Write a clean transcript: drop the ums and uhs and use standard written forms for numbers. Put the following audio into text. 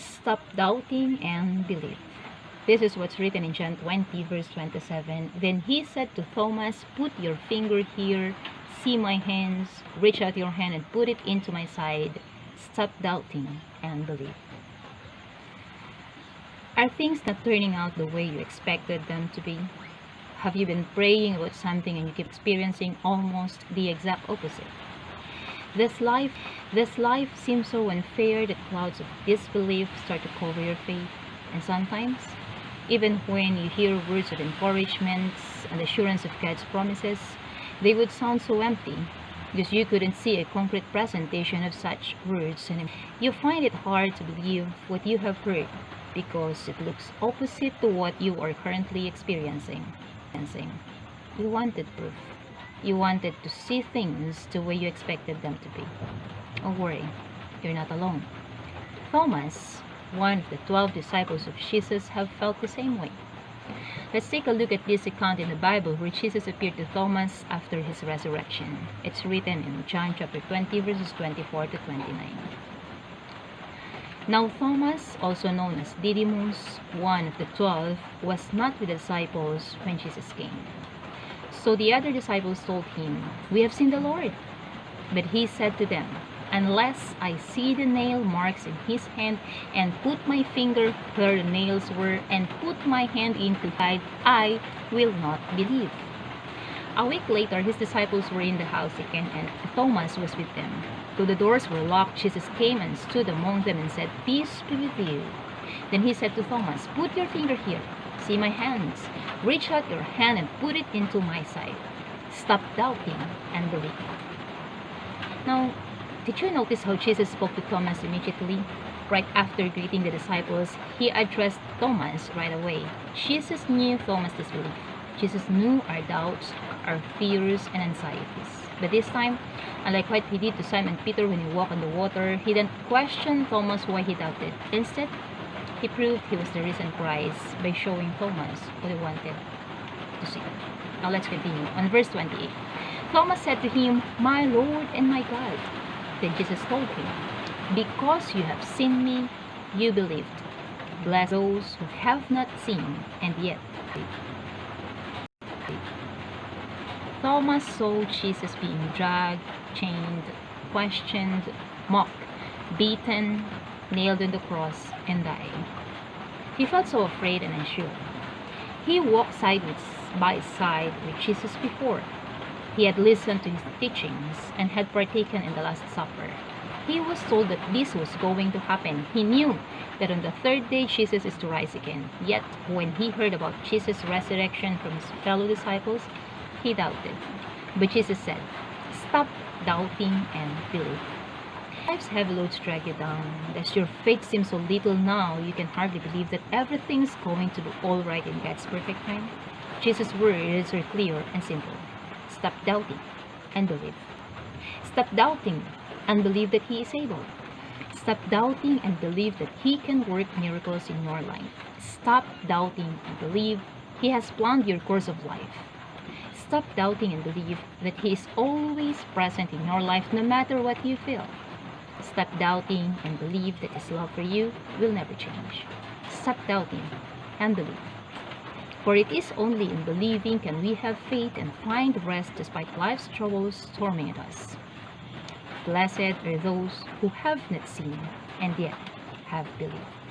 Stop doubting and believe. This is what's written in John 20, verse 27. Then he said to Thomas, "Put your finger here, see my hands, reach out your hand and put it into my side. Stop doubting and believe." Are things not turning out the way you expected them to be? Have you been praying about something and you keep experiencing almost the exact opposite? This life seems so unfair that clouds of disbelief start to cover your faith. And sometimes, even when you hear words of encouragement and assurance of God's promises, they would sound so empty because you couldn't see a concrete presentation of such words, and you find it hard to believe what you have heard because it looks opposite to what you are currently experiencing. You wanted proof. You wanted to see things the way you expected them to be. Don't worry, you're not alone. Thomas, one of the 12 disciples of Jesus, have felt the same way. Let's take a look at this account in the Bible where Jesus appeared to Thomas after his resurrection. It's written in John chapter 20, verses 24 to 29. Now Thomas, also known as Didymus, one of the 12, was not with the disciples when Jesus came. So the other disciples told him, "We have seen the Lord." But he said to them, "Unless I see the nail marks in his hand, and put my finger where the nails were, and put my hand into his side, I will not believe." A week later, his disciples were in the house again, and Thomas was with them. Though the doors were locked, Jesus came and stood among them and said, "Peace be with you." Then he said to Thomas, "Put your finger here. See my hands. Reach out your hand and put it into my side. Stop doubting and believe." Now, did you notice how Jesus spoke to Thomas immediately? Right after greeting the disciples, he addressed Thomas right away. Jesus knew Thomas' disbelief. Jesus knew our doubts, our fears, and anxieties. But this time, unlike what he did to Simon Peter when he walked on the water, he didn't question Thomas why he doubted. Instead, he proved he was the risen Christ by showing Thomas what he wanted to see. Now let's continue. On verse 28, Thomas said to him, "My Lord and my God." Then Jesus told him, "Because you have seen me, you believed. Blessed those who have not seen and yet believe." Thomas saw Jesus being dragged, chained, questioned, mocked, beaten, nailed on the cross, and dying. He felt so afraid and unsure. He walked side by side with Jesus before. He had listened to his teachings and had partaken in the Last Supper. He was told that this was going to happen. He knew that on the third day Jesus is to rise again. Yet, when he heard about Jesus' resurrection from his fellow disciples, he doubted. But Jesus said, "Stop doubting and believe." Life's heavy loads drag you down. As your faith seems so little now, you can hardly believe that everything's going to be all right in God's perfect time. Jesus' words are clear and simple. Stop doubting and believe. Stop doubting and believe that He is able. Stop doubting and believe that He can work miracles in your life. Stop doubting and believe He has planned your course of life. Stop doubting and believe that He is always present in your life no matter what you feel. Stop doubting and believe that His love for you will never change. Stop doubting and believe. For it is only in believing can we have faith and find rest despite life's troubles storming at us. Blessed are those who have not seen and yet have believed.